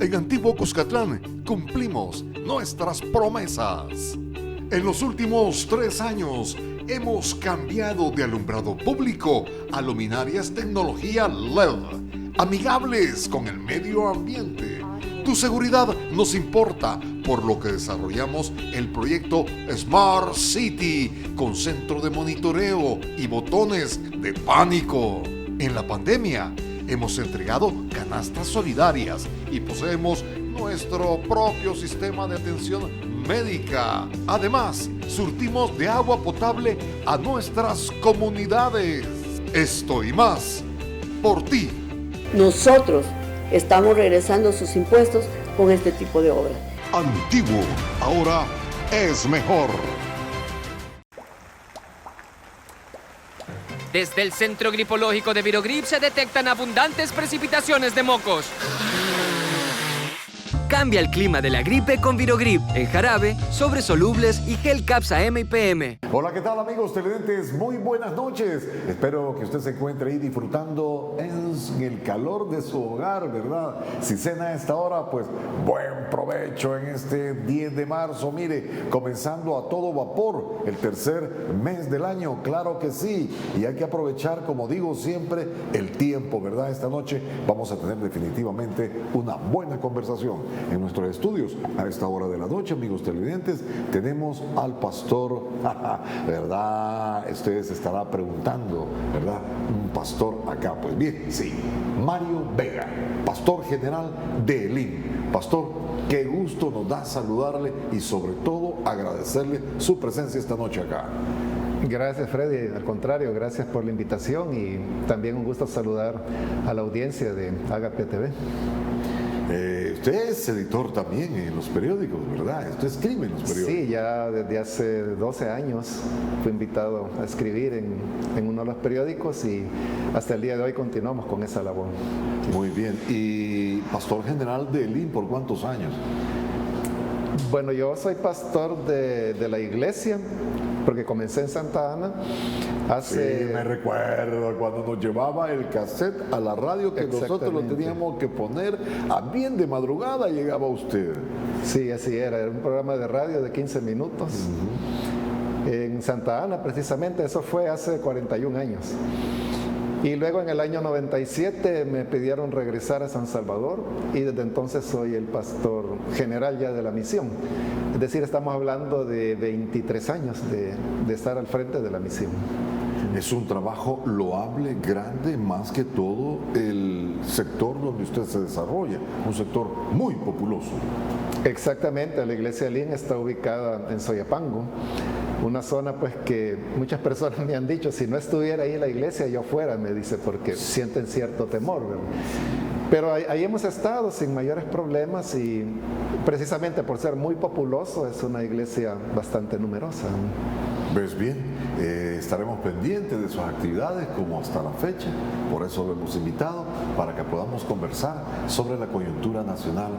En Antiguo Cuscatlán cumplimos nuestras promesas. En los últimos 3 años hemos cambiado de alumbrado público a luminarias tecnología LED, amigables con el medio ambiente. Tu seguridad nos importa, por lo que desarrollamos el proyecto Smart City con centro de monitoreo y botones de pánico. En la pandemia hemos entregado canastas solidarias y poseemos nuestro propio sistema de atención médica. Además, surtimos de agua potable a nuestras comunidades. Esto y más, por ti. Nosotros estamos regresando sus impuestos con este tipo de obras. Antiguo, ahora es mejor. Desde el Centro Gripológico de Virogrip se detectan abundantes precipitaciones de mocos. Cambia el clima de la gripe con Virogrip, en jarabe, sobres solubles y gel Capsa M y PM. Hola, ¿qué tal amigos televidentes? Muy buenas noches. Espero que usted se encuentre ahí disfrutando en el calor de su hogar, ¿verdad? Si cena a esta hora, pues buen provecho en este 10 de marzo. Mire, comenzando a todo vapor el tercer mes del año, claro que sí. Y hay que aprovechar, como digo siempre, el tiempo, ¿verdad? Esta noche vamos a tener definitivamente una buena conversación. En nuestros estudios, a esta hora de la noche, amigos televidentes, tenemos al pastor, ¿verdad? Ustedes se estará preguntando, ¿verdad? Un pastor acá, pues bien, sí, Mario Vega, pastor general de Elín. Pastor, qué gusto nos da saludarle y sobre todo agradecerle su presencia esta noche acá. Gracias, Freddy. Al contrario, gracias por la invitación y también un gusto saludar a la audiencia de Agape TV. Usted es editor también en los periódicos, ¿verdad? Usted escribe en los periódicos. Sí, ya desde hace 12 años fui invitado a escribir en uno de los periódicos y hasta el día de hoy continuamos con esa labor. Muy bien. ¿Y pastor general de Elín por cuántos años? Bueno, yo soy pastor de la iglesia, porque comencé en Santa Ana hace... Sí, me recuerdo cuando nos llevaba el cassette a la radio que nosotros lo teníamos que poner a bien de madrugada llegaba usted. Sí, así era un programa de radio de 15 minutos. En Santa Ana precisamente, eso fue hace 41 años. Y luego en el año 97 me pidieron regresar a San Salvador y desde entonces soy el pastor general ya de la misión. Es decir, estamos hablando de 23 años de estar al frente de la misión. Es un trabajo loable, grande, más que todo el sector donde usted se desarrolla, un sector muy populoso. Exactamente, la iglesia de Elín está ubicada en Soyapango, una zona pues que muchas personas me han dicho, si no estuviera ahí la iglesia yo fuera, me dice, porque sienten cierto temor, ¿verdad? Pero ahí hemos estado sin mayores problemas y precisamente por ser muy populoso es una iglesia bastante numerosa. ¿Ves bien? Estaremos pendientes de sus actividades como hasta la fecha, por eso lo hemos invitado para que podamos conversar sobre la coyuntura nacional,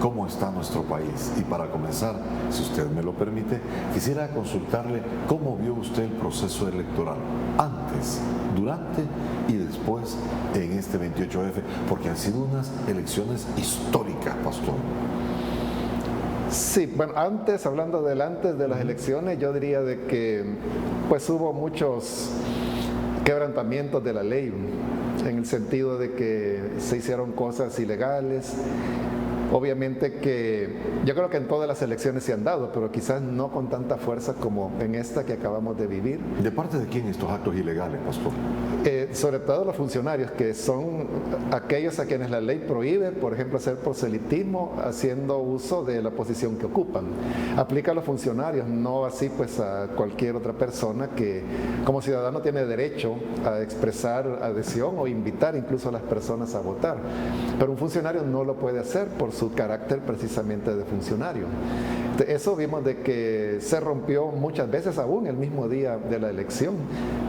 cómo está nuestro país. Y para comenzar, si usted me lo permite, quisiera consultarle cómo vio usted el proceso electoral antes, durante y después en este 28F, porque han sido unas elecciones históricas, pastor. Sí, bueno, hablando del antes de las elecciones, yo diría de que pues hubo muchos quebrantamientos de la ley, en el sentido de que se hicieron cosas ilegales. Obviamente que yo creo que en todas las elecciones se han dado, pero quizás no con tanta fuerza como en esta que acabamos de vivir. ¿De parte de quién estos actos ilegales, pastor? sobre todo los funcionarios, que son aquellos a quienes la ley prohíbe, por ejemplo, hacer proselitismo haciendo uso de la posición que ocupan. Aplica a los funcionarios, no así pues a cualquier otra persona que como ciudadano tiene derecho a expresar adhesión o invitar incluso a las personas a votar. Pero un funcionario no lo puede hacer por su carácter precisamente de funcionario. Eso vimos de que se rompió muchas veces aún el mismo día de la elección.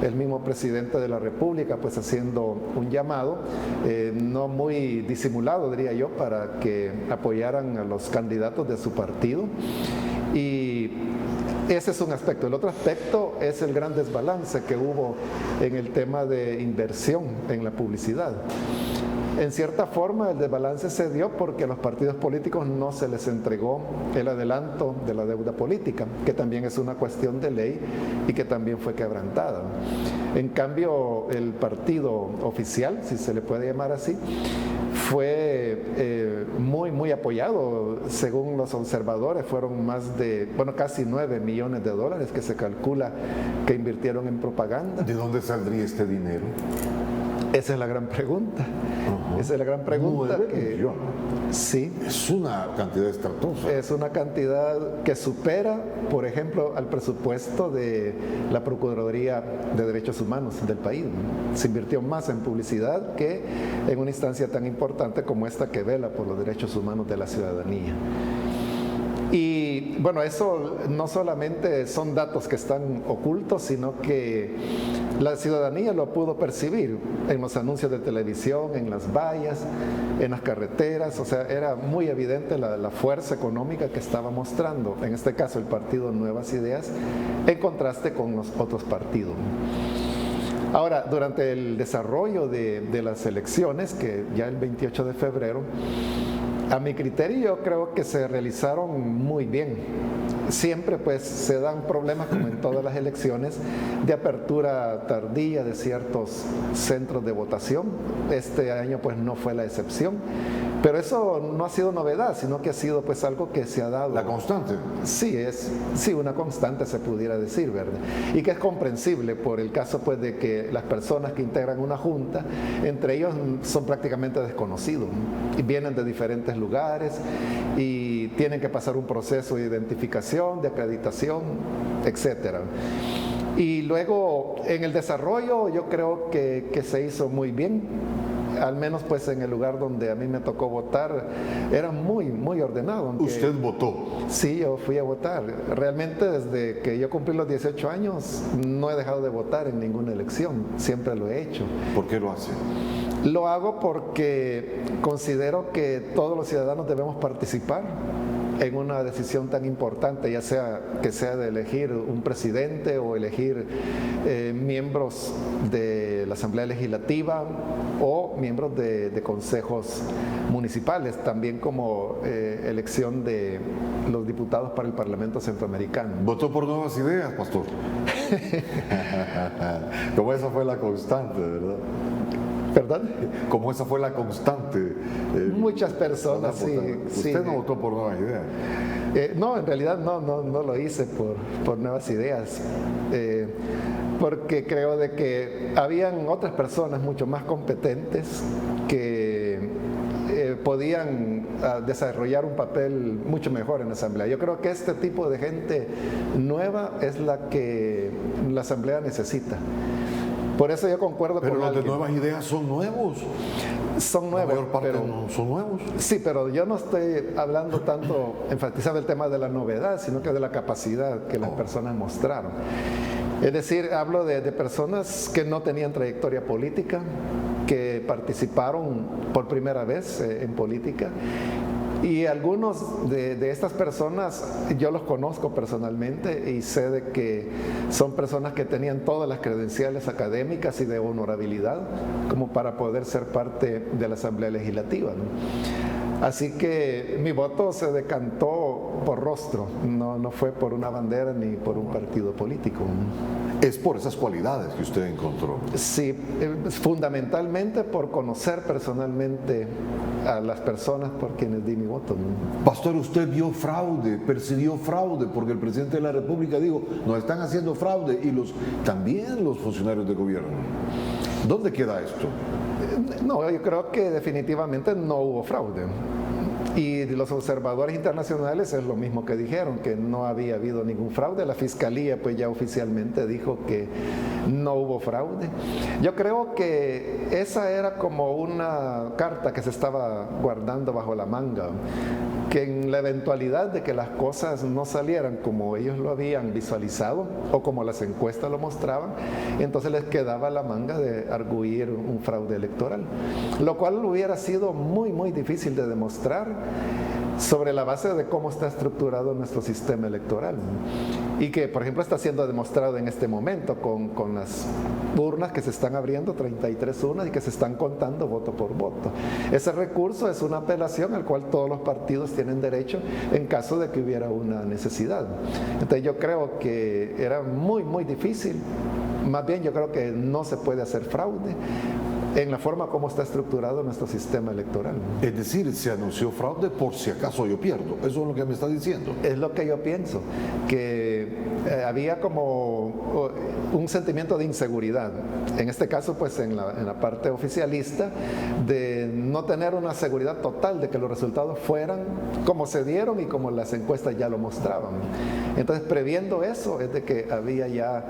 El mismo presidente de la República pues haciendo un llamado, no muy disimulado diría yo, para que apoyaran a los candidatos de su partido. Y ese es un aspecto. El otro aspecto es el gran desbalance que hubo en el tema de inversión en la publicidad. En cierta forma el desbalance se dio porque a los partidos políticos no se les entregó el adelanto de la deuda política, que también es una cuestión de ley y que también fue quebrantada. En cambio, el partido oficial, si se le puede llamar así, fue muy apoyado. Según los observadores, fueron más de, casi 9 millones de dólares que se calcula que invirtieron en propaganda. ¿De dónde saldría este dinero? Esa es la gran pregunta. Esa es la gran pregunta. 9 millones. Sí. Es una cantidad estrepitosa. Es una cantidad que supera, por ejemplo, al presupuesto de la Procuraduría de Derechos Humanos del país. Se invirtió más en publicidad que en una instancia tan importante como esta que vela por los derechos humanos de la ciudadanía. Y bueno, eso no solamente son datos que están ocultos, sino que la ciudadanía lo pudo percibir en los anuncios de televisión, en las vallas, en las carreteras. O sea, era muy evidente la fuerza económica que estaba mostrando, en este caso el partido Nuevas Ideas, en contraste con los otros partidos. Ahora, durante el desarrollo de las elecciones, que ya el 28 de febrero, a mi criterio yo creo que se realizaron muy bien. Siempre pues se dan problemas, como en todas las elecciones, de apertura tardía de ciertos centros de votación. Este año pues no fue la excepción, pero eso no ha sido novedad, sino que ha sido pues algo que se ha dado. La constante. Sí, una constante se pudiera decir, ¿verdad? Y que es comprensible por el caso pues de que las personas que integran una junta, entre ellos son prácticamente desconocidos, y vienen de diferentes lugares y tienen que pasar un proceso de identificación, de acreditación, etcétera. Y luego en el desarrollo yo creo que se hizo muy bien. Al menos pues en el lugar donde a mí me tocó votar era muy ordenado. ¿Usted votó? Sí, yo fui a votar. Realmente desde que yo cumplí los 18 años no he dejado de votar en ninguna elección, siempre lo he hecho. ¿Por qué lo hace? Lo hago porque considero que todos los ciudadanos debemos participar en una decisión tan importante, ya sea que sea de elegir un presidente o elegir miembros de la Asamblea Legislativa o miembros de consejos municipales, también como elección de los diputados para el Parlamento Centroamericano. ¿Votó por Nuevas Ideas, pastor? Como esa fue la constante, ¿verdad? ¿Perdón? Como esa fue la constante. Muchas personas, sí. ¿Usted no votó por Nuevas Ideas? No, en realidad no lo hice por Nuevas Ideas, porque creo de que habían otras personas mucho más competentes que podían desarrollar un papel mucho mejor en la Asamblea. Yo creo que este tipo de gente nueva es la que la Asamblea necesita. Por eso yo concuerdo con alguien. Pero los de Nuevas Ideas son nuevos. Son nuevos. La mayor parte no son nuevos. Sí, pero yo no estoy hablando tanto, enfatizando el tema de la novedad, sino que de la capacidad que las personas mostraron. Es decir, hablo de personas que no tenían trayectoria política, que participaron por primera vez en política. Y algunos de estas personas yo los conozco personalmente y sé de que son personas que tenían todas las credenciales académicas y de honorabilidad como para poder ser parte de la Asamblea Legislativa, ¿no? Así que mi voto se decantó por rostro, no fue por una bandera ni por un partido político. Es por esas cualidades que usted encontró. Sí, fundamentalmente por conocer personalmente a las personas por quienes di mi voto. Pastor, usted vio fraude, percibió fraude, porque el presidente de la República dijo, nos están haciendo fraude, y también los funcionarios de gobierno. ¿Dónde queda esto? No, yo creo que definitivamente no hubo fraude. Y los observadores internacionales es lo mismo que dijeron, que no había habido ningún fraude. La Fiscalía pues ya oficialmente dijo que no hubo fraude. Yo creo que esa era como una carta que se estaba guardando bajo la manga, que en la eventualidad de que las cosas no salieran como ellos lo habían visualizado o como las encuestas lo mostraban, entonces les quedaba la manga de arguir un fraude electoral, lo cual hubiera sido muy, muy difícil de demostrar sobre la base de cómo está estructurado nuestro sistema electoral, y que por ejemplo está siendo demostrado en este momento con las urnas que se están abriendo, 33 urnas, y que se están contando voto por voto. Ese recurso es una apelación al cual todos los partidos tienen derecho en caso de que hubiera una necesidad. Entonces yo creo que era muy, muy difícil. Más bien yo creo que no se puede hacer fraude en la forma como está estructurado nuestro sistema electoral. Es decir, se anunció fraude por si acaso yo pierdo. Eso es lo que me está diciendo. Es lo que yo pienso, que había como un sentimiento de inseguridad. En este caso, pues en la parte oficialista, de no tener una seguridad total de que los resultados fueran como se dieron y como las encuestas ya lo mostraban. Entonces, previendo eso, es de que había ya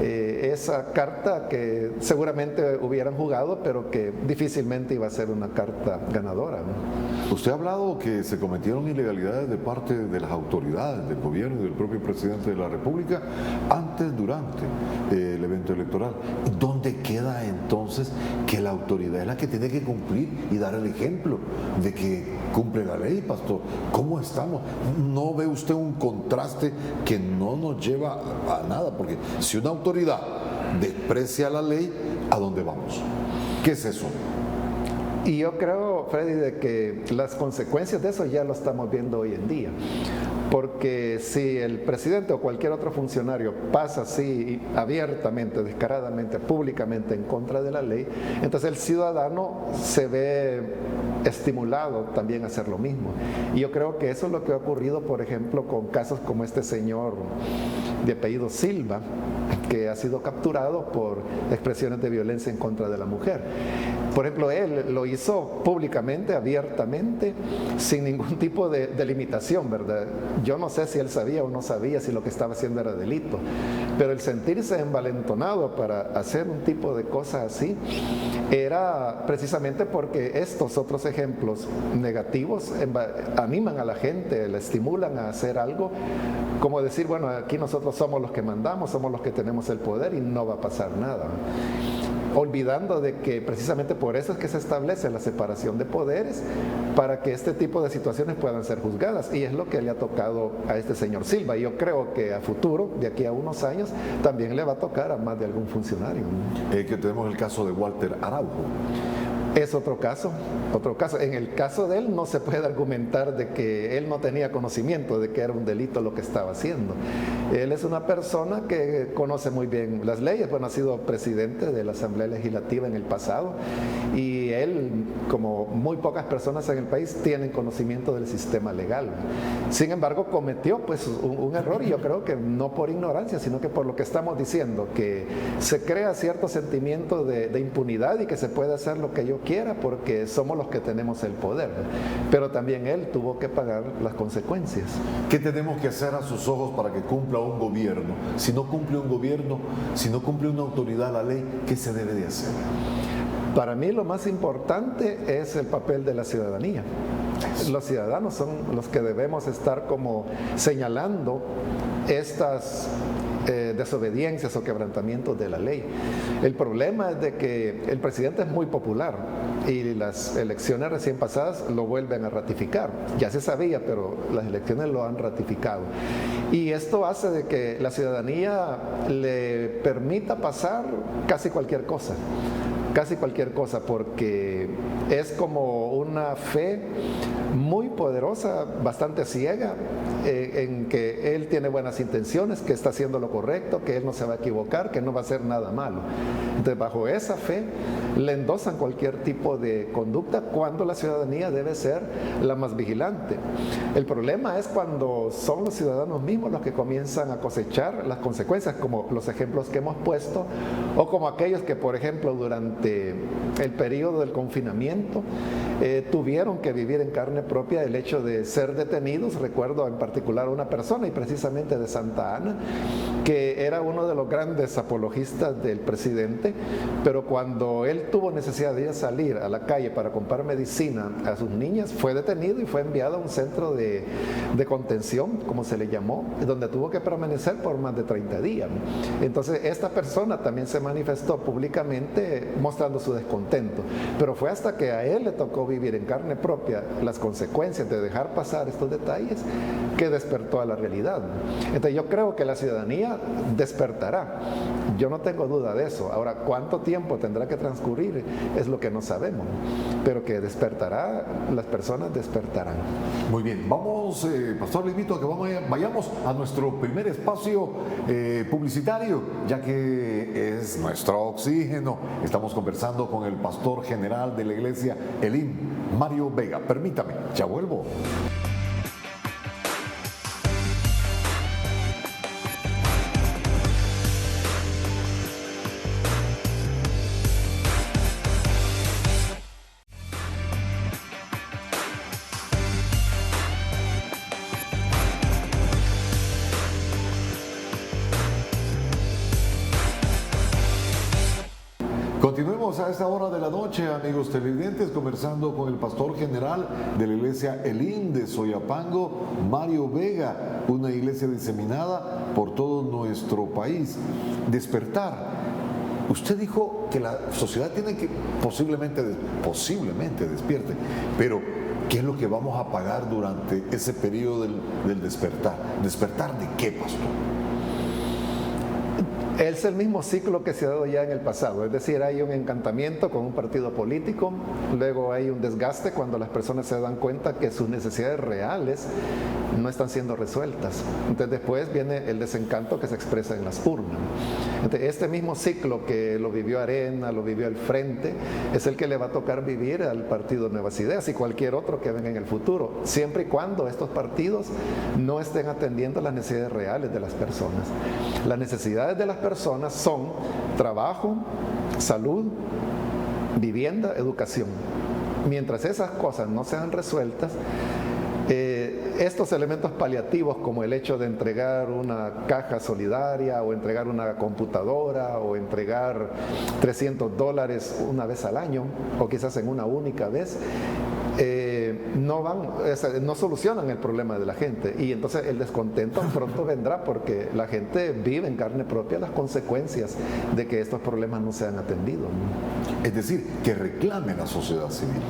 esa carta que seguramente hubieran jugado, pero que difícilmente iba a ser una carta ganadora, ¿no? Usted ha hablado que se cometieron ilegalidades de parte de las autoridades, del gobierno y del propio presidente de la República antes, durante el evento electoral. ¿Dónde queda entonces que la autoridad es la que tiene que cumplir y dar el ejemplo de que cumple la ley, pastor? ¿Cómo estamos? ¿No ve usted un contraste que no nos lleva a nada? Porque si una autoridad desprecia la ley, ¿a dónde vamos? ¿Qué es eso? Y yo creo, Freddy, de que las consecuencias de eso ya lo estamos viendo hoy en día. Porque si el presidente o cualquier otro funcionario pasa así abiertamente, descaradamente, públicamente en contra de la ley, entonces el ciudadano se ve estimulado también a hacer lo mismo. Y yo creo que eso es lo que ha ocurrido, por ejemplo, con casos como este señor de apellido Silva, que ha sido capturado por expresiones de violencia en contra de la mujer. Por ejemplo, él lo hizo públicamente, abiertamente, sin ningún tipo de limitación, ¿verdad? Yo no sé si él sabía o no sabía si lo que estaba haciendo era delito, pero el sentirse envalentonado para hacer un tipo de cosas así era precisamente porque estos otros ejemplos negativos animan a la gente, le estimulan a hacer algo, como decir, bueno, aquí nosotros somos los que mandamos, somos los que tenemos el poder y no va a pasar nada. Olvidando de que precisamente por eso es que se establece la separación de poderes, para que este tipo de situaciones puedan ser juzgadas, y es lo que le ha tocado a este señor Silva. Y yo creo que a futuro, de aquí a unos años, también le va a tocar a más de algún funcionario. Que tenemos el caso de Walter Araujo. Es otro caso. En el caso de él no se puede argumentar de que él no tenía conocimiento de que era un delito lo que estaba haciendo. Él es una persona que conoce muy bien las leyes, bueno, ha sido presidente de la Asamblea Legislativa en el pasado, y él, como muy pocas personas en el país, tienen conocimiento del sistema legal. Sin embargo, cometió pues un error, y yo creo que no por ignorancia, sino que por lo que estamos diciendo, que se crea cierto sentimiento de impunidad y que se puede hacer lo que yo quiera porque somos los que tenemos el poder. Pero también él tuvo que pagar las consecuencias. ¿Qué tenemos que hacer a sus ojos para que cumpla un gobierno? Si no cumple un gobierno, si no cumple una autoridad la ley, ¿qué se debe de hacer? Para mí lo más importante es el papel de la ciudadanía. Los ciudadanos son los que debemos estar como señalando estas desobediencias o quebrantamientos de la ley. El problema es de que el presidente es muy popular y las elecciones recién pasadas lo vuelven a ratificar. Ya se sabía, pero las elecciones lo han ratificado. Y esto hace de que la ciudadanía le permita pasar casi cualquier cosa, porque es como una fe muy poderosa, bastante ciega, en que él tiene buenas intenciones, que está haciendo lo correcto, que él no se va a equivocar, que no va a hacer nada malo. Entonces, bajo esa fe, le endosan cualquier tipo de conducta cuando la ciudadanía debe ser la más vigilante. El problema es cuando son los ciudadanos mismos los que comienzan a cosechar las consecuencias, como los ejemplos que hemos puesto, o como aquellos que, por ejemplo, durante el periodo del confinamiento tuvieron que vivir en carne propia el hecho de ser detenidos. Recuerdo en particular una persona, y precisamente de Santa Ana, que era uno de los grandes apologistas del presidente, pero cuando él tuvo necesidad de ir a salir a la calle para comprar medicina a sus niñas, fue detenido y fue enviado a un centro de contención, como se le llamó, donde tuvo que permanecer por más de 30 días. Entonces, esta persona también se manifestó públicamente mostrando su descontento, pero fue hasta que a él le tocó vivir en carne propia las consecuencias de dejar pasar estos detalles que despertó a la realidad. Entonces, yo creo que la ciudadanía despertará, yo no tengo duda de eso. Ahora, ¿cuánto tiempo tendrá que transcurrir? Es lo que no sabemos, pero que despertará, las personas despertarán. Muy bien, vamos, pastor, le invito a que vayamos a nuestro primer espacio publicitario, ya que es nuestro oxígeno. Estamos conversando con el pastor general de la iglesia Elim, Mario Vega. Permítame, ya vuelvo. Continuemos a esta hora de la noche, amigos televidentes, conversando con el pastor general de la iglesia Elim de Soyapango, Mario Vega, una iglesia diseminada por todo nuestro país. Despertar. Usted dijo que la sociedad tiene que posiblemente despierte, pero ¿qué es lo que vamos a pagar durante ese periodo del despertar? ¿Despertar de qué, pastor? Es el mismo ciclo que se ha dado ya en el pasado, es decir, hay un encantamiento con un partido político, luego hay un desgaste cuando las personas se dan cuenta que sus necesidades reales no están siendo resueltas. Entonces después viene el desencanto que se expresa en las urnas. Entonces, este mismo ciclo que lo vivió Arena, lo vivió el Frente, es el que le va a tocar vivir al partido Nuevas Ideas y cualquier otro que venga en el futuro, siempre y cuando estos partidos no estén atendiendo las necesidades reales de las personas. Las necesidades de las personas son trabajo, salud, vivienda, educación. Mientras esas cosas no sean resueltas, estos elementos paliativos, como el hecho de entregar una caja solidaria o entregar una computadora o entregar $300 una vez al año o quizás en una única vez, no solucionan el problema de la gente, y entonces el descontento pronto vendrá porque la gente vive en carne propia las consecuencias de que estos problemas no sean atendidos. Es decir, que reclame la sociedad civil.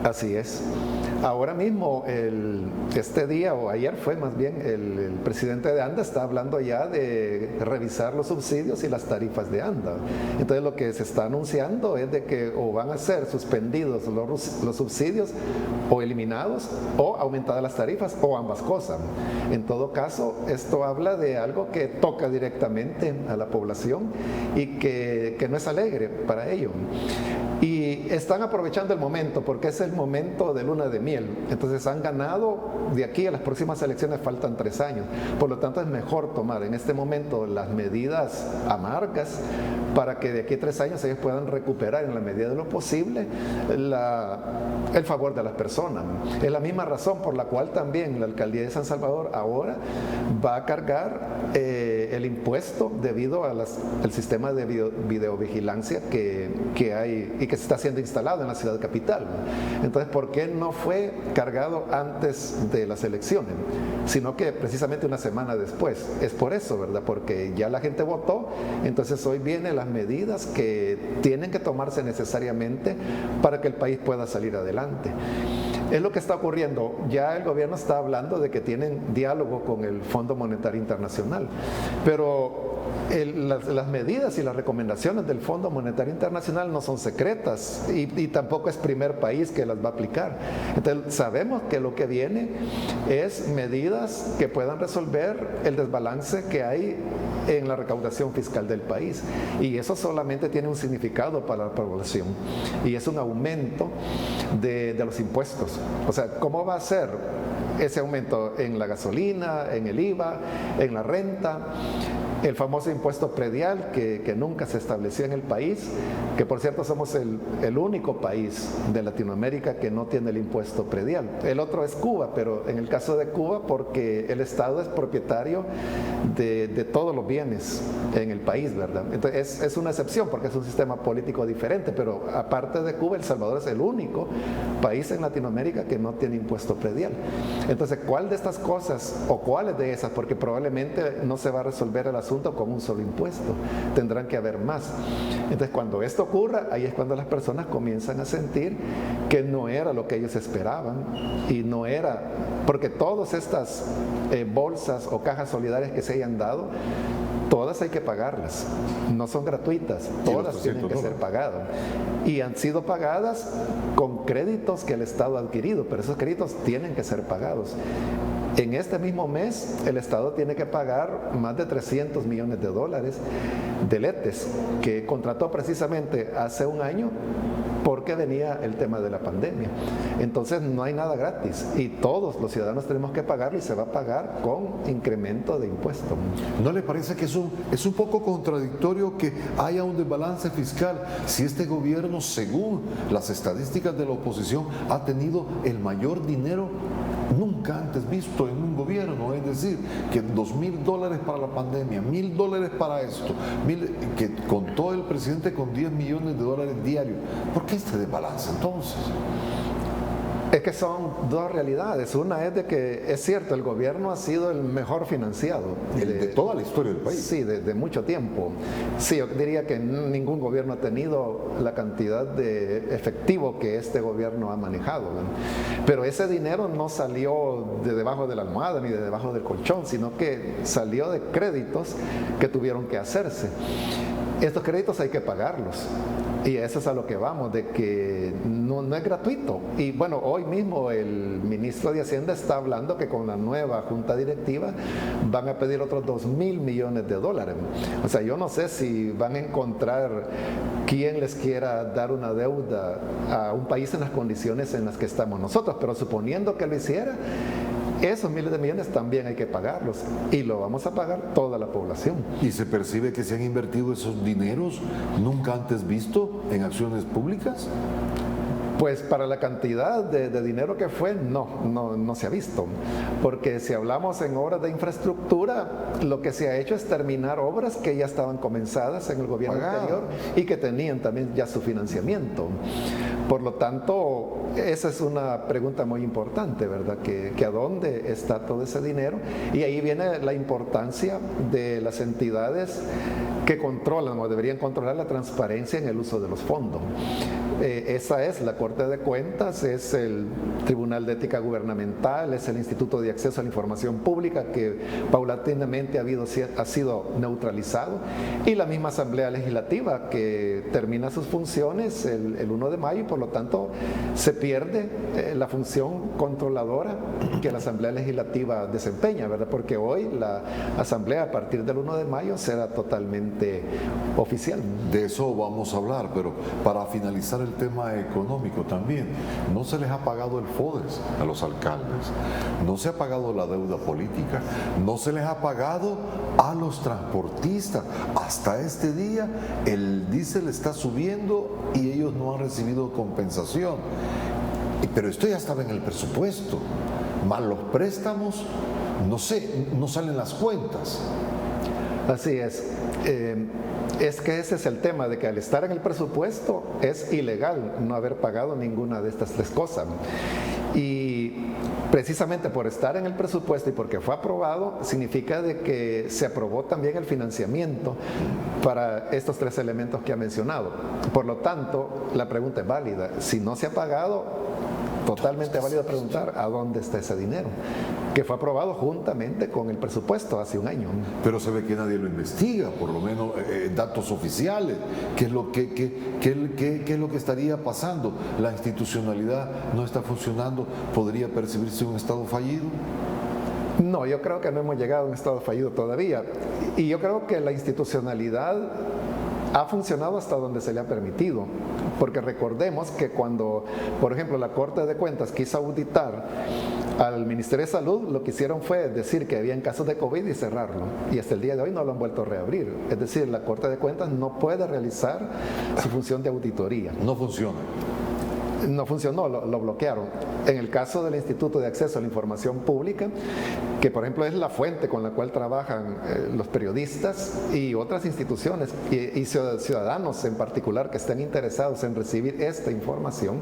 Así es. Ahora mismo, este día o ayer fue más bien, el presidente de ANDA está hablando ya de revisar los subsidios y las tarifas de ANDA. Entonces lo que se está anunciando es de que o van a ser suspendidos los subsidios o eliminados o aumentadas las tarifas o ambas cosas. En todo caso, esto habla de algo que toca directamente a la población y que no es alegre para ello. Y están aprovechando el momento porque es el momento de luna de miel. Entonces han ganado, de aquí a las próximas elecciones faltan 3 años. Por lo tanto es mejor tomar en este momento las medidas amargas para que de aquí a 3 años ellos puedan recuperar en la medida de lo posible el favor de las personas. Es la misma razón por la cual también la alcaldía de San Salvador ahora va a cargar el impuesto debido al sistema de videovigilancia que hay y que se está siendo instalado en la ciudad capital. Entonces, ¿por qué no fue cargado antes de las elecciones? Sino que precisamente una semana después. Es por eso, ¿verdad? Porque ya la gente votó, entonces hoy vienen las medidas que tienen que tomarse necesariamente para que el país pueda salir adelante. Es lo que está ocurriendo. Ya el gobierno está hablando de que tienen diálogo con el Fondo Monetario Internacional, pero las medidas y las recomendaciones del Fondo Monetario Internacional no son secretas y tampoco es primer país que las va a aplicar. Entonces sabemos que lo que viene es medidas que puedan resolver el desbalance que hay en la recaudación fiscal del país, y eso solamente tiene un significado para la población, y es un aumento de los impuestos. O sea, ¿cómo va a ser ese aumento en la gasolina, en el IVA, en la renta? El famoso impuesto predial que nunca se estableció en el país, que por cierto somos el único país de Latinoamérica que no tiene el impuesto predial. El otro es Cuba, pero en el caso de Cuba, porque el Estado es propietario de todos los bienes en el país, ¿verdad? Entonces es una excepción porque es un sistema político diferente, pero aparte de Cuba, El Salvador es el único país en Latinoamérica que no tiene impuesto predial. Entonces, ¿cuál de estas cosas o cuáles de esas? Porque probablemente no se va a resolver el asunto con un solo impuesto, tendrán que haber más. Entonces, cuando esto ocurra, ahí es cuando las personas comienzan a sentir que no era lo que ellos esperaban, y no era, porque todas estas bolsas o cajas solidarias que se hayan dado, todas hay que pagarlas, no son gratuitas, todas tienen que ser pagadas, y han sido pagadas con créditos que el Estado ha adquirido, pero esos créditos tienen que ser pagados. En este mismo mes, el Estado tiene que pagar más de $300 millones de letes que contrató precisamente hace un año porque venía el tema de la pandemia. Entonces no hay nada gratis y todos los ciudadanos tenemos que pagarlo, y se va a pagar con incremento de impuestos. ¿No le parece que es un poco contradictorio que haya un desbalance fiscal si este gobierno, según las estadísticas de la oposición, ha tenido el mayor dinero nunca antes visto en un gobierno? Es decir, que $2,000 para la pandemia, $1,000 para esto, que contó el presidente con $10 millones diarios. ¿Por qué este desbalance entonces? Es que son dos realidades. Una es de que es cierto, el gobierno ha sido el mejor financiado de toda la historia del país. Sí, de mucho tiempo. Sí, yo diría que ningún gobierno ha tenido la cantidad de efectivo que este gobierno ha manejado, ¿no? Pero ese dinero no salió de debajo de la almohada ni de debajo del colchón, sino que salió de créditos que tuvieron que hacerse. Estos créditos hay que pagarlos. Y eso es a lo que vamos, de que no es gratuito. Y bueno, hoy mismo el ministro de Hacienda está hablando que con la nueva junta directiva van a pedir otros $2,000 millones. O sea, yo no sé si van a encontrar quien les quiera dar una deuda a un país en las condiciones en las que estamos nosotros, pero suponiendo que lo hiciera, esos miles de millones también hay que pagarlos, y lo vamos a pagar toda la población. ¿Y se percibe que se han invertido esos dineros nunca antes visto en acciones públicas? Pues para la cantidad de dinero que fue, no se ha visto, porque si hablamos en obras de infraestructura, lo que se ha hecho es terminar obras que ya estaban comenzadas en el gobierno anterior y que tenían también ya su financiamiento. Por lo tanto, esa es una pregunta muy importante, ¿verdad? Que a dónde está todo ese dinero, y ahí viene la importancia de las entidades que controlan o deberían controlar la transparencia en el uso de los fondos. Esa es la Corte de Cuentas, es el Tribunal de Ética Gubernamental, es el Instituto de Acceso a la Información Pública, que paulatinamente ha sido neutralizado, y la misma Asamblea Legislativa, que termina sus funciones el 1 de mayo, y por lo tanto se pierde la función controladora que la Asamblea Legislativa desempeña, ¿verdad? Porque hoy la Asamblea, a partir del 1 de mayo, será totalmente oficial. De eso vamos a hablar, pero para finalizar el tema económico también, no se les ha pagado el FODES a los alcaldes, no se ha pagado la deuda política, no se les ha pagado a los transportistas. Hasta este día el diésel está subiendo y ellos no han recibido compensación. Pero esto ya estaba en el presupuesto, más los préstamos, no salen las cuentas. Así es. Es que ese es el tema, de que al estar en el presupuesto es ilegal no haber pagado ninguna de estas tres cosas. Y precisamente por estar en el presupuesto y porque fue aprobado, significa de que se aprobó también el financiamiento para estos tres elementos que ha mencionado. Por lo tanto, la pregunta es válida. Si no se ha pagado, Totalmente válido preguntar a dónde está ese dinero, que fue aprobado juntamente con el presupuesto hace un año. Pero se ve que nadie lo investiga, por lo menos datos oficiales. ¿Qué es lo que estaría pasando? ¿La institucionalidad no está funcionando? ¿Podría percibirse un Estado fallido? No, yo creo que no hemos llegado a un Estado fallido todavía. Y yo creo que la institucionalidad ha funcionado hasta donde se le ha permitido, porque recordemos que cuando, por ejemplo, la Corte de Cuentas quiso auditar al Ministerio de Salud, lo que hicieron fue decir que habían casos de COVID y cerrarlo, y hasta el día de hoy no lo han vuelto a reabrir. Es decir, la Corte de Cuentas no puede realizar su función de auditoría. No funciona. No funcionó, lo bloquearon. En el caso del Instituto de Acceso a la Información Pública, que por ejemplo es la fuente con la cual trabajan los periodistas y otras instituciones y ciudadanos en particular que estén interesados en recibir esta información,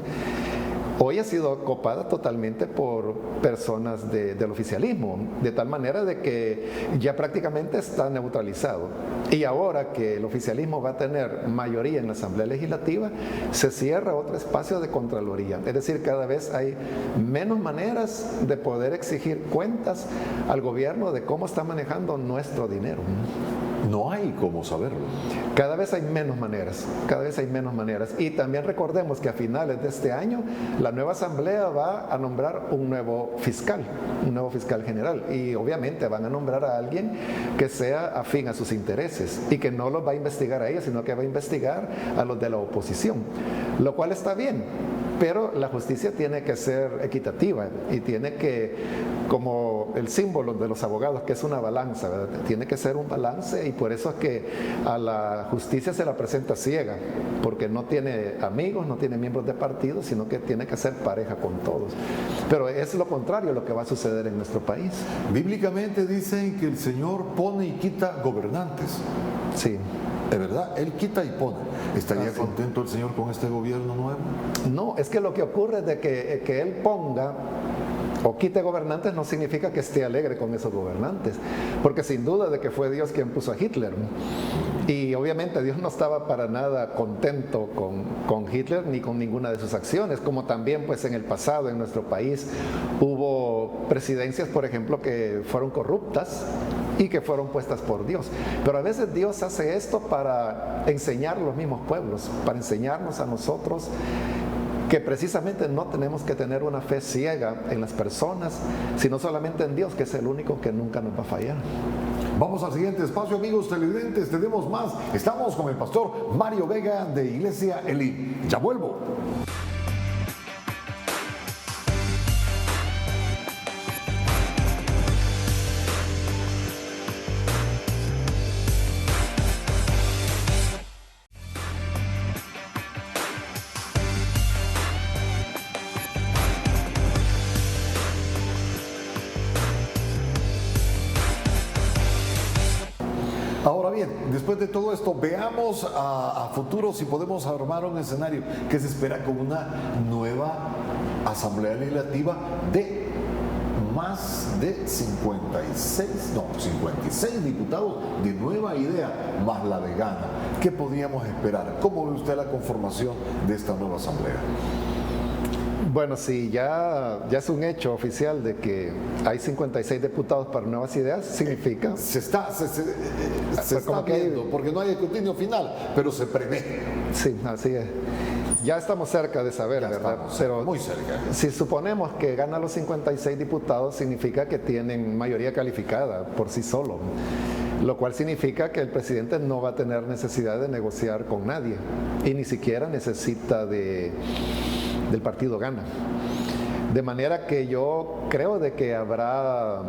hoy ha sido copada totalmente por personas del oficialismo, de tal manera de que ya prácticamente está neutralizado. Y ahora que el oficialismo va a tener mayoría en la Asamblea Legislativa, se cierra otro espacio de Contraloría. Es decir, cada vez hay menos maneras de poder exigir cuentas al gobierno de cómo está manejando nuestro dinero. No hay cómo saberlo. Cada vez hay menos maneras, cada vez hay menos maneras. Y también recordemos que a finales de este año la nueva asamblea va a nombrar un nuevo fiscal general. Y obviamente van a nombrar a alguien que sea afín a sus intereses y que no los va a investigar a ellos, sino que va a investigar a los de la oposición. Lo cual está bien, pero la justicia tiene que ser equitativa y tiene que, como el símbolo de los abogados, que es una balanza, ¿verdad? Tiene que ser un balance, y por eso es que a la justicia se la presenta ciega, porque no tiene amigos, no tiene miembros de partido, sino que tiene que ser pareja con todos. Pero es lo contrario lo que va a suceder en nuestro país. Bíblicamente dicen que el Señor pone y quita gobernantes. Sí. ¿De verdad? Él quita y pone. ¿Estaría contento el Señor con este gobierno nuevo? No, es que lo que ocurre es de que Él ponga o quite gobernantes no significa que esté alegre con esos gobernantes, porque sin duda de que fue Dios quien puso a Hitler. Y obviamente Dios no estaba para nada contento con Hitler ni con ninguna de sus acciones, como también pues en el pasado en nuestro país hubo presidencias, por ejemplo, que fueron corruptas y que fueron puestas por Dios. Pero a veces Dios hace esto para enseñar a los mismos pueblos, para enseñarnos a nosotros que precisamente no tenemos que tener una fe ciega en las personas, sino solamente en Dios, que es el único que nunca nos va a fallar. Vamos al siguiente espacio, amigos televidentes, tenemos más. Estamos con el pastor Mario Vega de Iglesia Elim. Ya vuelvo. Ahora bien, después de todo esto, veamos a futuro si podemos armar un escenario que se espera con una nueva Asamblea Legislativa de más de 56 diputados de Nueva Idea, más la de Gana. ¿Qué podíamos esperar? ¿Cómo ve usted la conformación de esta nueva Asamblea? Bueno, sí, ya es un hecho oficial de que hay 56 diputados para Nuevas Ideas, significa... Se está viendo, porque no hay escrutinio final, pero se prevé. Sí, así es. Ya estamos cerca de saber, Ya ¿verdad? estamos Pero muy cerca. Si suponemos que ganan los 56 diputados, significa que tienen mayoría calificada por sí solo, lo cual significa que el presidente no va a tener necesidad de negociar con nadie y ni siquiera necesita del partido Gana. De manera que yo creo de que habrá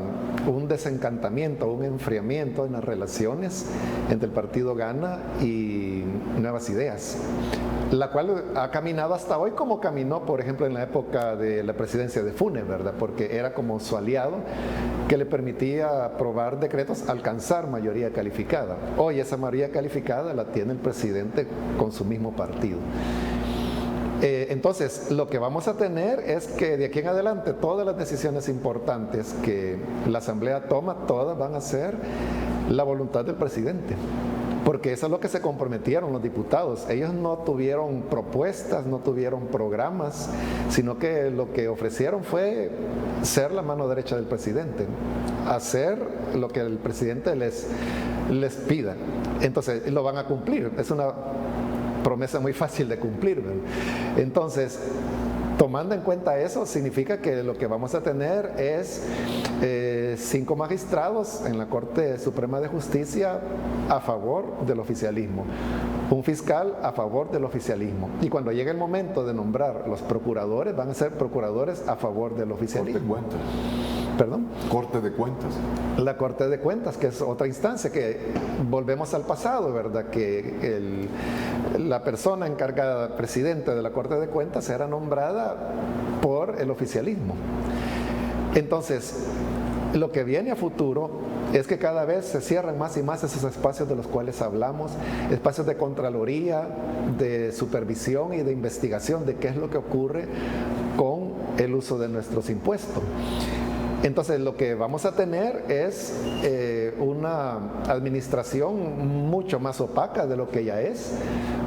un desencantamiento, un enfriamiento en las relaciones entre el partido Gana y Nuevas Ideas, la cual ha caminado hasta hoy como caminó, por ejemplo, en la época de la presidencia de Funes, ¿verdad? Porque era como su aliado que le permitía aprobar decretos, alcanzar mayoría calificada. Hoy esa mayoría calificada la tiene el presidente con su mismo partido. Entonces, lo que vamos a tener es que de aquí en adelante todas las decisiones importantes que la Asamblea toma, todas van a ser la voluntad del presidente. porque eso es lo que se comprometieron los diputados. Ellos no tuvieron propuestas, no tuvieron programas, sino que lo que ofrecieron fue ser la mano derecha del presidente, hacer lo que el presidente les pida. Entonces lo van a cumplir, es una promesa muy fácil de cumplir, ¿verdad? Entonces, tomando en cuenta eso, significa que lo que vamos a tener es 5 magistrados en la Corte Suprema de Justicia a favor del oficialismo, un fiscal a favor del oficialismo, y cuando llegue el momento de nombrar los procuradores, van a ser procuradores a favor del oficialismo. Corte de Cuentas. ¿Perdón? Corte de Cuentas. La Corte de Cuentas, que es otra instancia, que volvemos al pasado, ¿verdad? Que la persona encargada, presidente de la Corte de Cuentas, era nombrada por el oficialismo. Entonces, lo que viene a futuro es que cada vez se cierran más y más esos espacios de los cuales hablamos, espacios de contraloría, de supervisión y de investigación de qué es lo que ocurre con el uso de nuestros impuestos. Entonces lo que vamos a tener es una administración mucho más opaca de lo que ya es,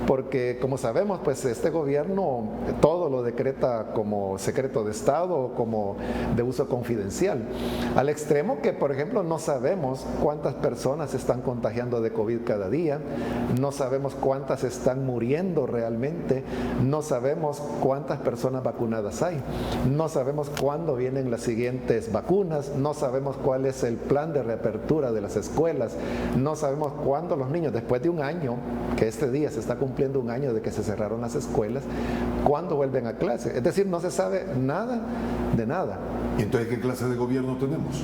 porque como sabemos, pues este gobierno todo lo decreta como secreto de Estado o como de uso confidencial, al extremo que, por ejemplo, no sabemos cuántas personas se están contagiando de COVID cada día, no sabemos cuántas están muriendo realmente, no sabemos cuántas personas vacunadas hay, no sabemos cuándo vienen las siguientes vacunas, no sabemos cuál es el plan de reapertura de las escuelas, no sabemos cuándo los niños, después de un año, que este día se está cumpliendo un año de que se cerraron las escuelas, cuándo vuelven a clase. Es decir, no se sabe nada de nada. ¿Y entonces qué clase de gobierno tenemos?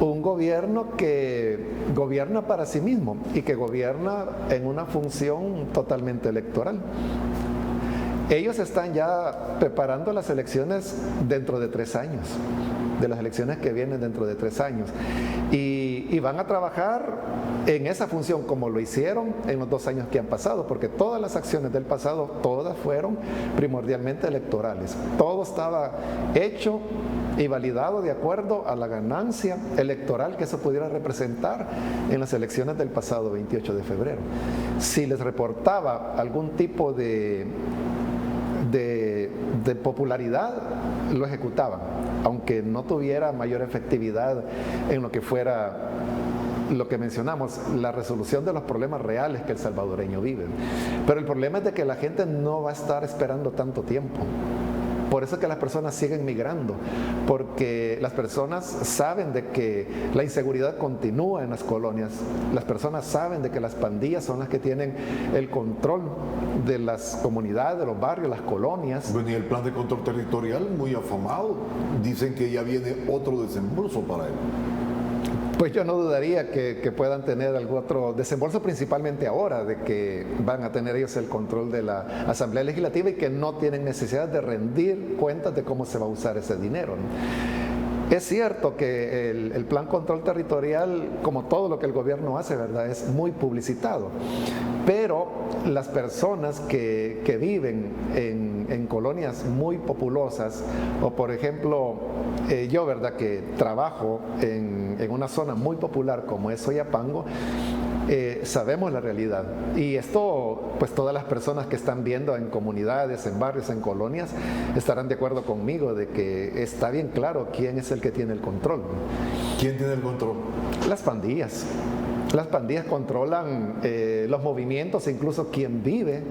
Un gobierno que gobierna para sí mismo y que gobierna en una función totalmente electoral. Ellos están ya preparando las elecciones dentro de 3 años, de las elecciones que vienen dentro de 3 años. Y van a trabajar en esa función como lo hicieron en los 2 años que han pasado, porque todas las acciones del pasado, todas fueron primordialmente electorales. Todo estaba hecho y validado de acuerdo a la ganancia electoral que eso pudiera representar en las elecciones del pasado 28 de febrero. Si les reportaba algún tipo de popularidad, lo ejecutaban, aunque no tuviera mayor efectividad en lo que fuera lo que mencionamos, la resolución de los problemas reales que el salvadoreño vive. Pero el problema es de que la gente no va a estar esperando tanto tiempo. Por eso es que las personas siguen migrando, porque las personas saben de que la inseguridad continúa en las colonias, las personas saben de que las pandillas son las que tienen el control de las comunidades, de los barrios, las colonias. Bueno, y el plan de control territorial, muy afamado, dicen que ya viene otro desembolso para él. Pues yo no dudaría que puedan tener algún otro desembolso, principalmente ahora, de que van a tener ellos el control de la Asamblea Legislativa y que no tienen necesidad de rendir cuentas de cómo se va a usar ese dinero, ¿no? Es cierto que el plan control territorial, como todo lo que el gobierno hace, ¿verdad?, es muy publicitado, pero las personas que viven en colonias muy populosas, o por ejemplo, yo, ¿verdad?, que trabajo en una zona muy popular como es Soyapango, sabemos la realidad, y esto pues todas las personas que están viendo en comunidades, en barrios, en colonias estarán de acuerdo conmigo de que está bien claro quién es el que tiene el control. ¿Quién tiene el control? Las pandillas. Las pandillas controlan los movimientos, incluso quien vive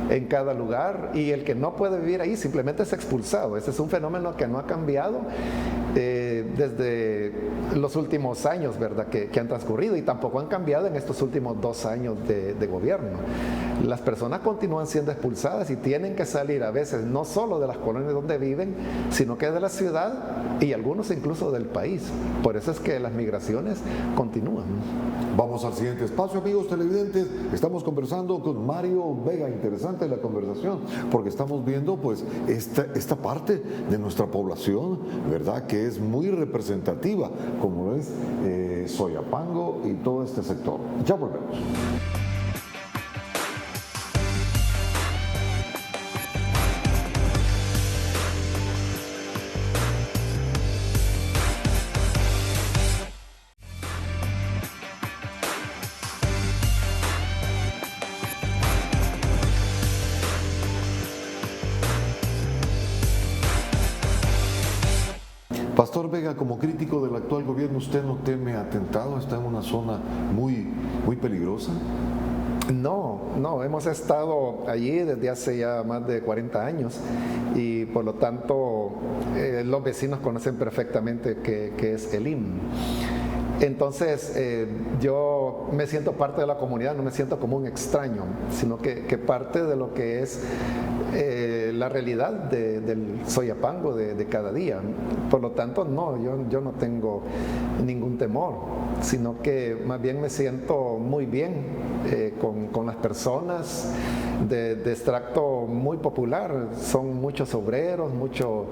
en cada lugar, y el que no puede vivir ahí simplemente es expulsado. Ese es un fenómeno que no ha cambiado desde los últimos años, ¿verdad?, que han transcurrido, y tampoco han cambiado en estos últimos 2 años de gobierno. Las personas continúan siendo expulsadas y tienen que salir a veces no solo de las colonias donde viven, sino que de la ciudad y algunos incluso del país. Por eso es que las migraciones continúan. Vamos al siguiente espacio, amigos televidentes. Estamos conversando con Mario Vega. Interesante la conversación, porque estamos viendo pues esta parte de nuestra población, ¿verdad?, que es muy representativa, como es Soyapango y todo este sector. Ya volvemos. Pastor Vega, como crítico del actual gobierno, ¿usted no teme atentado? ¿Está en una zona muy peligrosa? No, hemos estado allí desde hace ya más de 40 años y por lo tanto los vecinos conocen perfectamente qué es el IM. Entonces yo me siento parte de la comunidad, no me siento como un extraño, sino que parte de lo que es la realidad del Soyapango de cada día. Por lo tanto, no, yo no tengo ningún temor, sino que más bien me siento muy bien con las personas de extracto muy popular. Son muchos obreros, muchos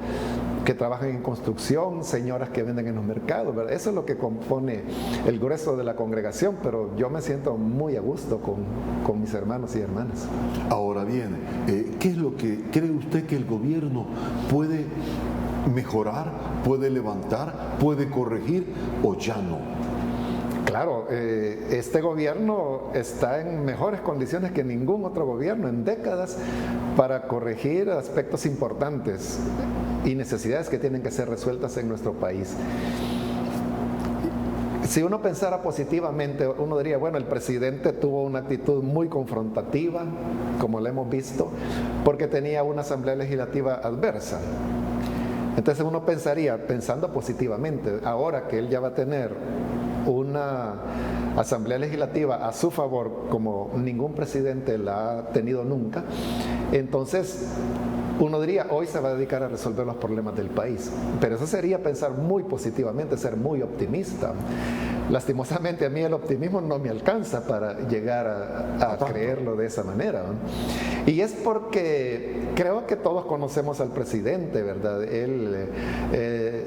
que trabajan en construcción, señoras que venden en los mercados, ¿verdad? Eso es lo que compone el grueso de la congregación, pero yo me siento muy a gusto con mis hermanos y hermanas. Ahora bien, ¿qué es lo que cree usted que el gobierno puede mejorar, puede levantar, puede corregir o ya no? Claro, este gobierno está en mejores condiciones que ningún otro gobierno en décadas para corregir aspectos importantes y necesidades que tienen que ser resueltas en nuestro país. Si uno pensara positivamente, uno diría, bueno, el presidente tuvo una actitud muy confrontativa, como lo hemos visto, porque tenía una asamblea legislativa adversa. Entonces uno pensaría, pensando positivamente, ahora que él ya va a tener una asamblea legislativa a su favor, como ningún presidente la ha tenido nunca, entonces uno diría, hoy se va a dedicar a resolver los problemas del país. Pero eso sería pensar muy positivamente, ser muy optimista. Lastimosamente a mí el optimismo no me alcanza para llegar a creerlo de esa manera, ¿no? Y es porque creo que todos conocemos al presidente, ¿verdad?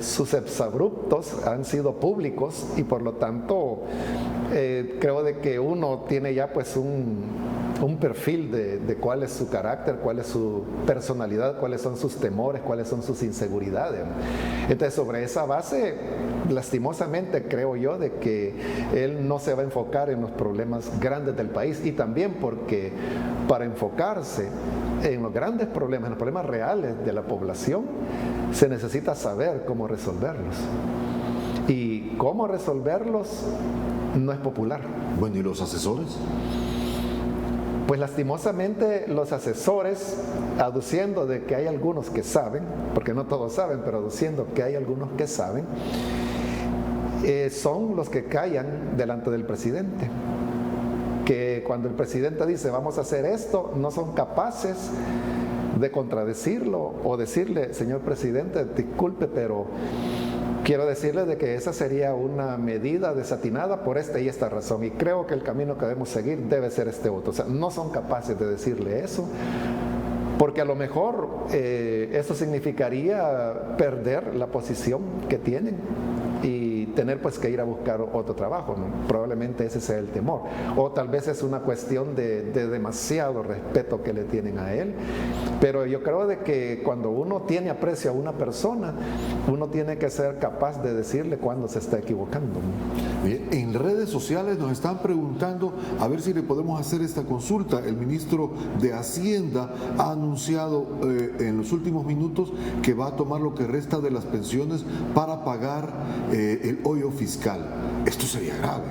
Sus exabruptos han sido públicos y por lo tanto creo de que uno tiene ya pues un perfil de cuál es su carácter, cuál es su personalidad, cuáles son sus temores, cuáles son sus inseguridades. Entonces, sobre esa base, lastimosamente creo yo de que él no se va a enfocar en los problemas grandes del país, y también porque para enfocarse en los grandes problemas, en los problemas reales de la población, se necesita saber cómo resolverlos. Y cómo resolverlos no es popular. Bueno, ¿y los asesores? Pues lastimosamente los asesores, aduciendo de que hay algunos que saben, porque no todos saben, pero aduciendo que hay algunos que saben, son los que callan delante del presidente. Que cuando el presidente dice vamos a hacer esto, no son capaces de contradecirlo o decirle, señor presidente, disculpe, pero quiero decirle de que esa sería una medida desatinada por esta y esta razón, y creo que el camino que debemos seguir debe ser este otro. O sea, no son capaces de decirle eso, porque a lo mejor eso significaría perder la posición que tienen y tener pues que ir a buscar otro trabajo, ¿no? Probablemente ese sea el temor, o tal vez es una cuestión de demasiado respeto que le tienen a él. Pero yo creo de que cuando uno tiene aprecio a una persona, uno tiene que ser capaz de decirle cuando se está equivocando, ¿no? Bien, en redes sociales nos están preguntando a ver si le podemos hacer esta consulta. El ministro de Hacienda ha anunciado en los últimos minutos que va a tomar lo que resta de las pensiones para pagar el hoyo fiscal. Esto sería grave,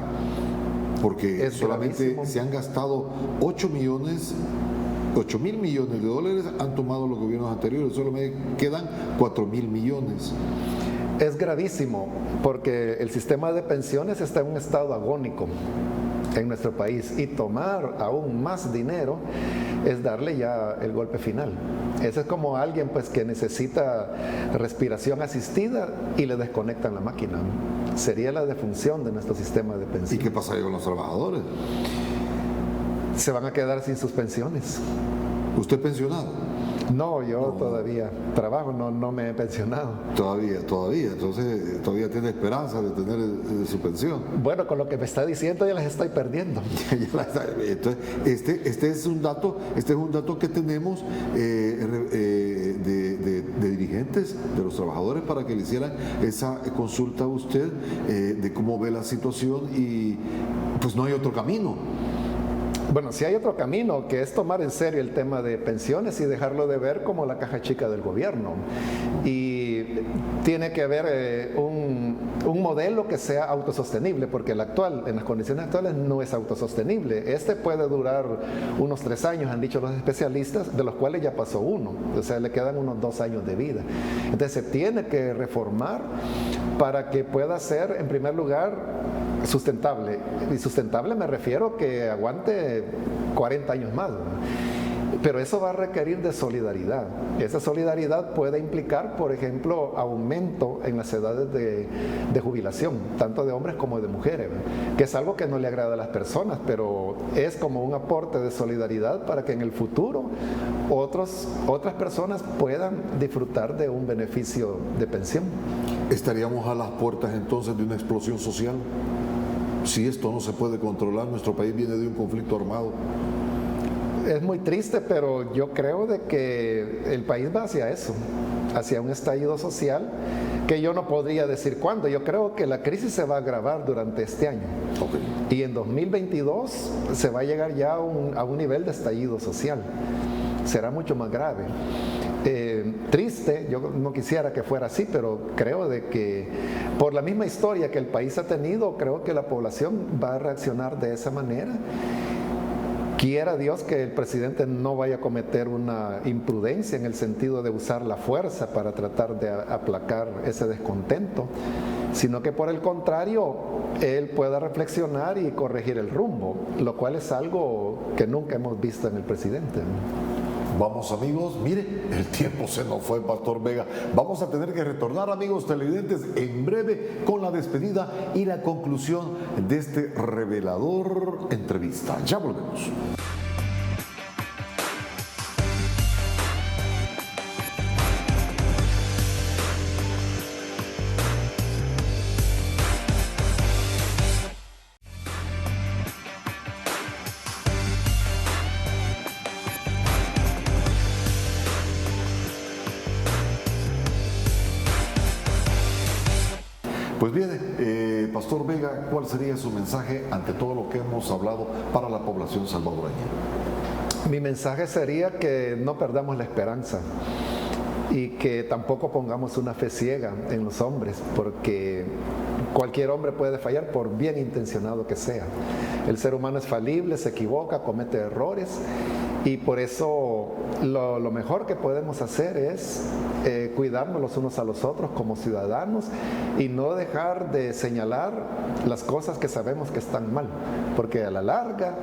porque solamente gravísimo. Se han gastado 8 mil millones de dólares, han tomado los gobiernos anteriores, solo me quedan 4 mil millones. Es gravísimo, porque el sistema de pensiones está en un estado agónico en nuestro país, y tomar aún más dinero es darle ya el golpe final. Eso es como alguien pues que necesita respiración asistida y le desconectan la máquina. Sería la defunción de nuestro sistema de pensiones. ¿Y qué pasaría con los trabajadores? Se van a quedar sin sus pensiones. ¿Usted pensionado? No, yo todavía trabajo, no me he pensionado. Todavía, entonces todavía tiene esperanza de tener su pensión. Bueno, con lo que me está diciendo ya las estoy perdiendo. Entonces, este es un dato que tenemos de dirigentes, de los trabajadores, para que le hicieran esa consulta a usted de cómo ve la situación, y pues no hay otro camino. Bueno, sí hay otro camino, que es tomar en serio el tema de pensiones y dejarlo de ver como la caja chica del gobierno. Y tiene que haber un modelo que sea autosostenible, porque el actual, en las condiciones actuales, no es autosostenible. Este puede durar unos 3 años, han dicho los especialistas, de los cuales ya pasó 1, o sea, le quedan unos 2 años de vida. Entonces se tiene que reformar para que pueda ser, en primer lugar, sustentable. Y sustentable me refiero que aguante 40 años más, ¿no? Pero eso va a requerir de solidaridad. Esa solidaridad puede implicar, por ejemplo, aumento en las edades de jubilación, tanto de hombres como de mujeres, ¿no? Que es algo que no le agrada a las personas, pero es como un aporte de solidaridad para que en el futuro otras personas puedan disfrutar de un beneficio de pensión. ¿Estaríamos a las puertas entonces de una explosión social? Si esto no se puede controlar, nuestro país viene de un conflicto armado. Es muy triste, pero yo creo de que el país va hacia eso, hacia un estallido social, que yo no podría decir cuándo. Yo creo que la crisis se va a agravar durante este año. Okay. Y en 2022 se va a llegar ya a un nivel de estallido social. Será mucho más grave. Triste, yo no quisiera que fuera así, pero creo de que por la misma historia que el país ha tenido, creo que la población va a reaccionar de esa manera. Quiera Dios que el presidente no vaya a cometer una imprudencia en el sentido de usar la fuerza para tratar de aplacar ese descontento, sino que por el contrario, él pueda reflexionar y corregir el rumbo, lo cual es algo que nunca hemos visto en el presidente. Vamos, amigos, mire, el tiempo se nos fue, Pastor Vega. Vamos a tener que retornar, amigos televidentes, en breve con la despedida y la conclusión de este revelador entrevista. Ya volvemos. Pues bien, Pastor Vega, ¿cuál sería su mensaje ante todo lo que hemos hablado para la población salvadoreña? Mi mensaje sería que no perdamos la esperanza y que tampoco pongamos una fe ciega en los hombres, porque cualquier hombre puede fallar por bien intencionado que sea. El ser humano es falible, se equivoca, comete errores, y por eso lo mejor que podemos hacer es cuidarnos los unos a los otros como ciudadanos y no dejar de señalar las cosas que sabemos que están mal, porque a la larga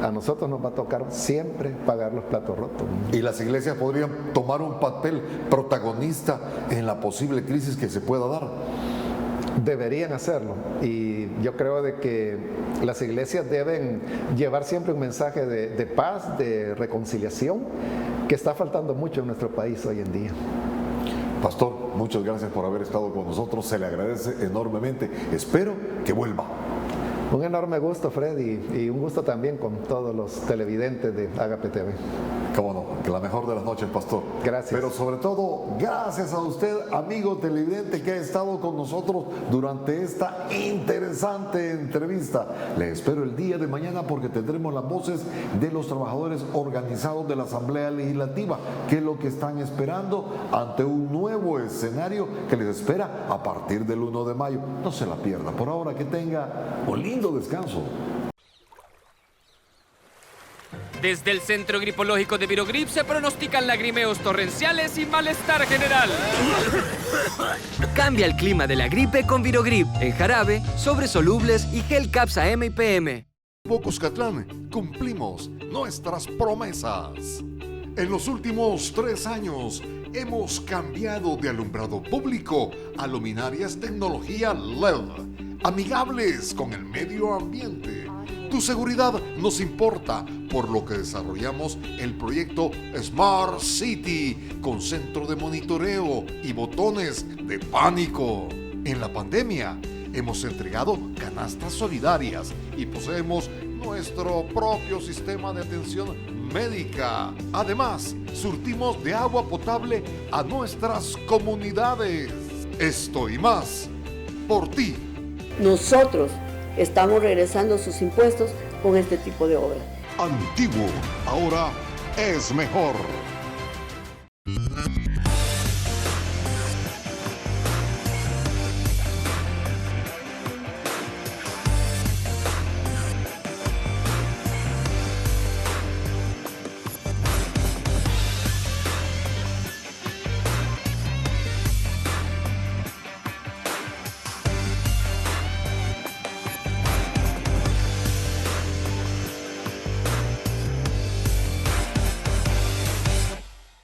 a nosotros nos va a tocar siempre pagar los platos rotos. Y las iglesias podrían tomar un papel protagonista en la posible crisis que se pueda dar. Deberían hacerlo, y yo creo de que las iglesias deben llevar siempre un mensaje de paz, de reconciliación, que está faltando mucho en nuestro país hoy en día. Pastor, muchas gracias por haber estado con nosotros, se le agradece enormemente, espero que vuelva. Un enorme gusto, Freddy, y un gusto también con todos los televidentes de Agape TV. Cómo no, que la mejor de las noches, Pastor. Gracias. Pero sobre todo, gracias a usted, amigo televidente, que ha estado con nosotros durante esta interesante entrevista. Le espero el día de mañana porque tendremos las voces de los trabajadores organizados de la Asamblea Legislativa, que es lo que están esperando ante un nuevo escenario que les espera a partir del 1 de mayo. No se la pierda. Por ahora, que tenga un lindo descanso. Desde el Centro Gripoliógico de Virogrip se pronostican lagrimeos torrenciales y malestar general. Cambia el clima de la gripe con Virogrip, en jarabe, sobres solubles y gel Caps AM y PM. Cuscatlán, cumplimos nuestras promesas. En los últimos 3 años hemos cambiado de alumbrado público a luminarias tecnología LED, amigables con el medio ambiente. Tu seguridad nos importa, por lo que desarrollamos el proyecto Smart City con centro de monitoreo y botones de pánico. En la pandemia hemos entregado canastas solidarias y poseemos nuestro propio sistema de atención médica. Además, surtimos de agua potable a nuestras comunidades. Esto y más, por ti. Nosotros estamos regresando sus impuestos con este tipo de obras. Antiguo, ahora es mejor.